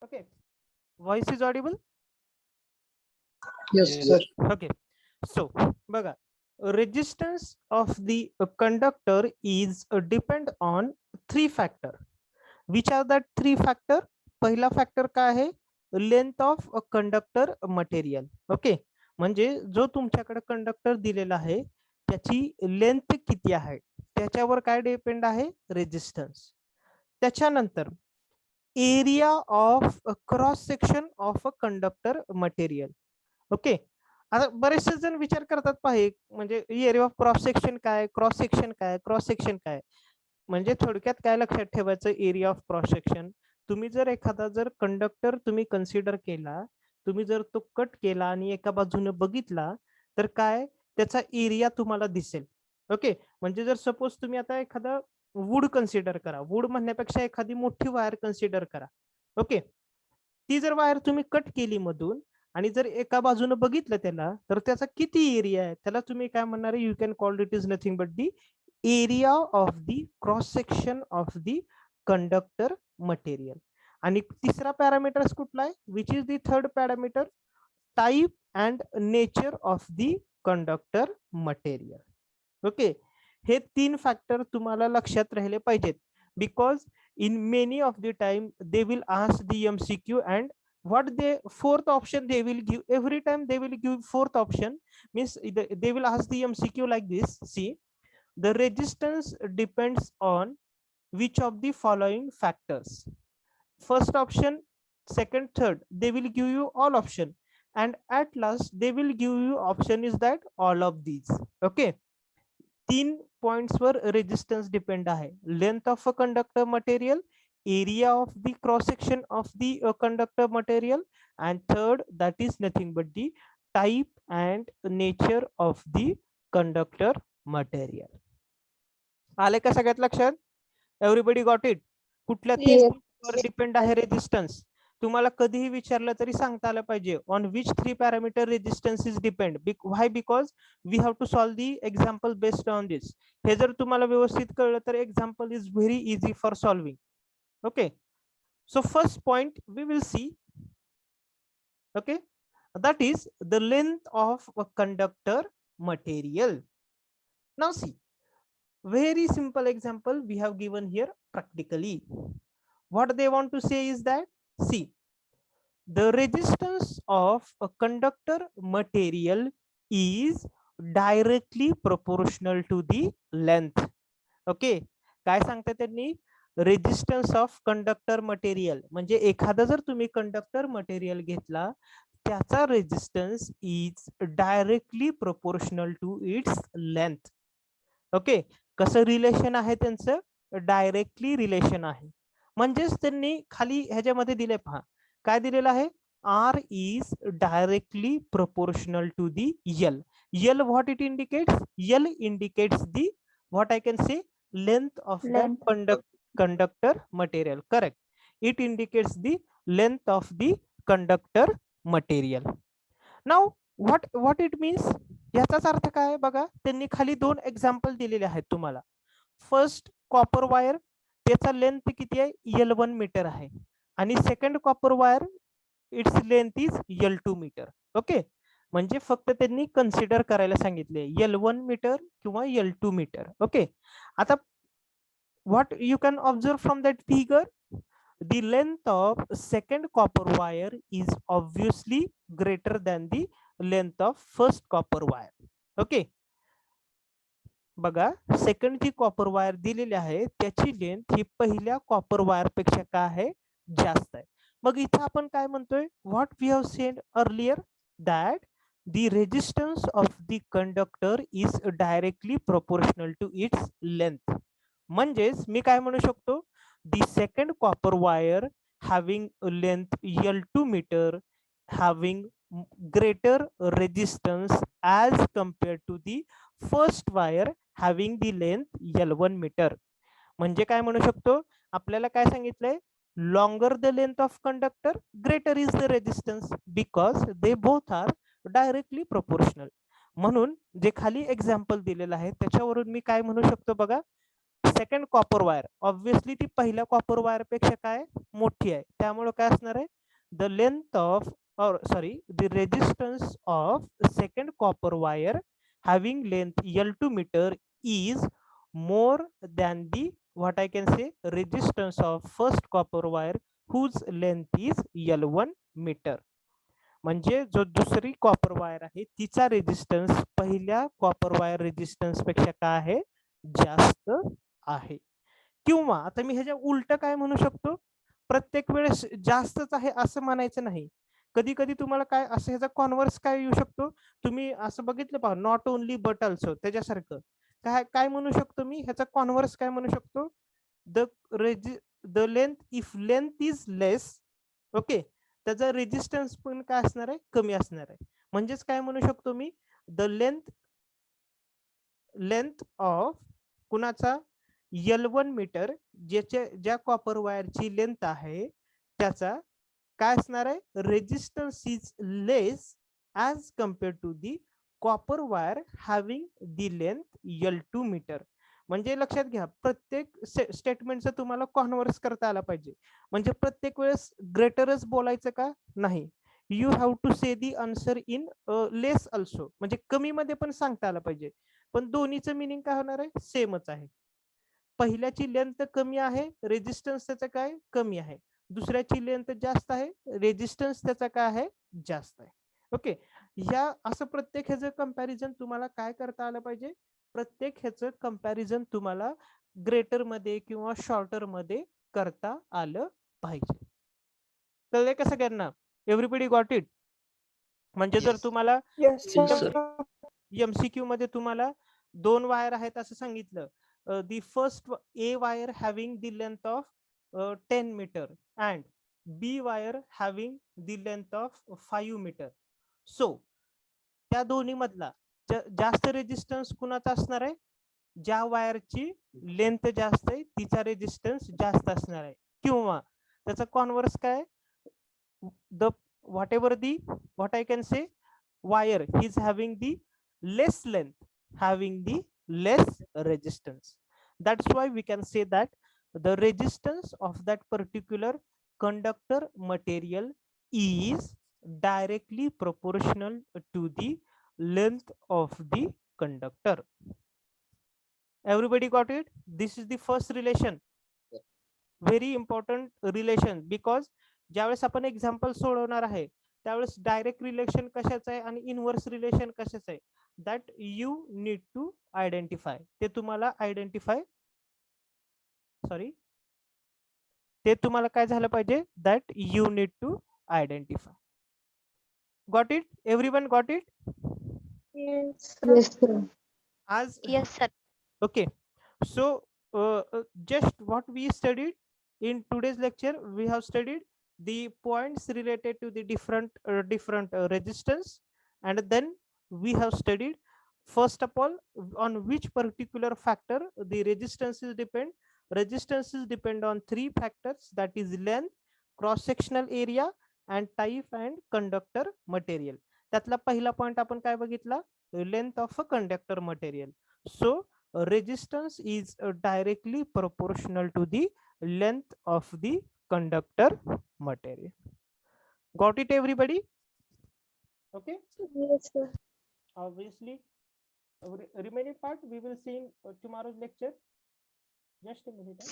Okay, voice is audible. Yes, sir. Okay, so baga, resistance of the conductor is depend on three factor. Which are that three factor? पहिला factor काय आहे? Length of conductor material. Okay, म्हणजे जो तुमच्याकडे conductor दिलेला आहे त्याची length किती आहे त्याच्यावर काय डिपेंड आहे? रेजिस्टन्स. त्याच्यानंतर area of cross section of a conductor material. Okay, आता बरेचसे जण विचार करतात पाहे म्हणजे एरिया ऑफ क्रॉस सेक्शन काय, क्रॉस सेक्शन काय, क्रॉस सेक्शन काय. म्हणजे थोडक्यात काय लक्षात ठेवायचं, एरिया ऑफ क्रॉस सेक्शन. तुम्ही जर एखादा जर कंडक्टर तुम्ही कन्सिडर केला, तुम्ही जर तो कट केला आणि एका बाजूने बघितला तर काय त्याचा एरिया तुम्हाला दिसेल. ओके, म्हणजे जर सपोज तुम्ही आता एखादा वूड कन्सिडर करा, वूड म्हणण्यापेक्षा एखादी मोठी वायर कन्सिडर करा. ओके, ती जर वायर तुम्ही कट केली मधून आणि जर एका बाजूने बघितलं त्याला तर त्याचा किती एरिया आहे त्याला तुम्ही काय म्हणणार? You can call it is nothing but the area of the cross section of the conductor material. आणि तिसरा पॅरामीटर कुठला आहे? Which is the third parameter? Type and nature of the conductor material. Okay, हे तीन factor तुम्हाला लक्षात राहिले पाहिजेत. Because in many of the time they will ask the MCQ, and what they fourth option they will give every time. They will give fourth option, means they will ask the MCQ like this. See, the resistance depends on which of the following factors? First option, second, third, they will give you all option, and at last they will give you option is that all of these. Okay, तीन points were resistance depend आहे. Length of a conductor material, area of the cross section of the conductor material, and third that is nothing but the type and nature of the conductor material. आले का सगळ्यात लक्षात? Everybody got it? कुठल्या तीन वर depend आहे resistance? तुम्हाला कधीही विचारलं तरी सांगता आलं पाहिजे on which three parameter resistance is depend. Why? Because we have to solve the example based on this. हे जर तुम्हाला व्यवस्थित कळलं तर example is very easy for solving. Okay, so first point we will see. Okay, that is the length of a conductor material. Now see, very simple example we have given here practically. What they want to say is that, see, the resistance of a conductor material is directly proportional to the length. Okay, काय सांगतात त्यांनी? Resistance of conductor material म्हणजे एखादा जर तुम्ही conductor material घेतला त्याचा resistance is directly proportional to its length. Okay, कसं रिलेशन आहे त्यांचं? डायरेक्टली रिलेशन आहे. म्हणजेच त्यांनी खाली ह्याच्यामध्ये दिले पहा, काय दिलेलं आहे? R is directly proportional to the L. L, what it indicates? L indicates the, what I can say, length of the conductor material. Correct, it indicates the length of the conductor material. Now what it means? याचाच अर्थ काय बघा, त्यांनी खाली दोन example दिलेले आहेत तुम्हाला. फर्स्ट कॉपर वायर, त्याचा लेंथ किती आहे? L1 मीटर आहे. आणि second copper wire, its length is L2 metre. Okay, म्हणजे फक्त त्यांनी कन्सिडर करायला सांगितले L1 मीटर किंवा L2 मीटर. ओके, आता what you can observe from that figure, the length of second copper wire is obviously greater than the length of first copper wire. Okay, बघा, second जी copper wire दिलेली आहे त्याची length ही पहिल्या copper wire पेक्षा काय आहे? जास्त आहे. मग इथे आपण काय म्हणतोय? What we have said earlier, that the resistance of the conductor is directly proportional to its length. म्हणजेच मी काय म्हणू शकतो? the second copper wire having a length L2 meter having greater resistance as compared to the first wire having the length L1 meter. म्हणजे काय म्हणू शकतो? आपल्याला काय सांगितलंय? longer the length of conductor, greater is the resistance, because they both are directly proportional. म्हणून जे खाली एक्झाम्पल दिलेलं आहे त्याच्यावरून मी काय म्हणू शकतो बघा, सेकंड कॉपर वायर ऑब्विसली ती पहिल्या कॉपर वायर पेक्षा काय मोठी आहे, त्यामुळे काय असणार आहे, the length of or sorry the resistance of second copper wire having length L2 meter is more than the what I can say resistance of first copper wire whose length is L1 meter. म्हणजे जो दुसरी copper wire आहे तिचा resistance पहिल्या copper wire resistance पेक्षा काय आहे, जास्त आहे. किंवा आता मी ह्याच्या उलट काय म्हणू शकतो, प्रत्येक वेळेस जास्तच आहे असं म्हणायचं नाही. कधी कधी तुम्हाला काय असं ह्याचा कॉन्व्हर्स काय येऊ शकतो, तुम्ही असं बघितलं पहा, नॉट ओनली बट ऑल्सो, त्याच्यासारखं काय काय म्हणू शकतो मी, ह्याचा कॉन्व्हर्स काय म्हणू शकतो, the the length if length is less, okay, त्याचा रेजिस्टन्स पण काय असणार आहे, कमी असणार आहे. म्हणजेच काय म्हणू शकतो मी, द लेंथ ऑफ कुणाचा L1 मीटर ज्या कॉपर वायरची लेंथ आहे त्याचा काय असणार आहे, resistance is less as compare to the copper wire having the length L2 metre. म्हणजे लक्षात घ्या, प्रत्येक स्टेटमेंटचं तुम्हाला कॉन्व्हर्स करता आला पाहिजे. म्हणजे प्रत्येक वेळेस ग्रेटरच बोलायचं का नाही, you have to say the answer in less also, म्हणजे कमी मध्ये पण सांगता आलं पाहिजे. पण दोन्हीचं मिनिंग काय होणार आहे, सेमच आहे. पहिल्याची लेंथ कमी आहे, रेजिस्टन्स त्याचा काय कमी आहे, दुसऱ्याची लेंथ जास्त आहे, रेजिस्टन्स त्याचा काय आहे, जास्त आहे. ओके, या असं प्रत्येक ह्याचं कंपॅरिझन तुम्हाला काय करता आलं पाहिजे, प्रत्येक ह्याचं कंपॅरिझन तुम्हाला ग्रेटर मध्ये किंवा शॉर्टर मध्ये करता आलं पाहिजे. कळलंय का सगळ्यांना, एव्हरीबडी गॉट इट. म्हणजे जर तुम्हाला एमसीक्यू मध्ये तुम्हाला 2 वायर आहेत असं सांगितलं, the first A wire having the length of 10 meter and B wire having the length of 5 meter. So त्या दोन्ही मधला जास्त रेजिस्टन्स कुणाचा असणार आहे, ज्या वायरची लेंथ जास्त आहे तिचा रेजिस्टन्स जास्त असणार आहे. किंवा त्याचा कॉन्व्हर्स काय, the whatever the what I can say wire is having the less length having the less resistance. That's why we can say that the resistance of that particular conductor material is directly proportional to the length of the conductor. Everybody got it? This is the first relation, very important relation, because ज्यावेळेस आपण example सोडवणार आहे त्यावेळेस direct relation कशाचं आहे आणि inverse relation कशाचं आहे, that you need to identify. ते तुम्हाला आयडेंटिफाय ते तुम्हाला काय झालं पाहिजे, that you need to identify. Got it, everyone got it? आज Yes, sir. okay, so just what we studied in today's lecture, we have studied the points related to the different resistance, and then we have studied first of all on which particular factor the resistances depend. Resistances depend on 3 factors, that is length, cross sectional area and type and conductor material. त्यातला पहिला point आपण काय बघितला, length of a conductor material. So resistance is directly proportional to the length of the conductor material. Got it everybody? Okay, Yes, sir. obviously remaining part we will see in tomorrow's lecture. Just a minute.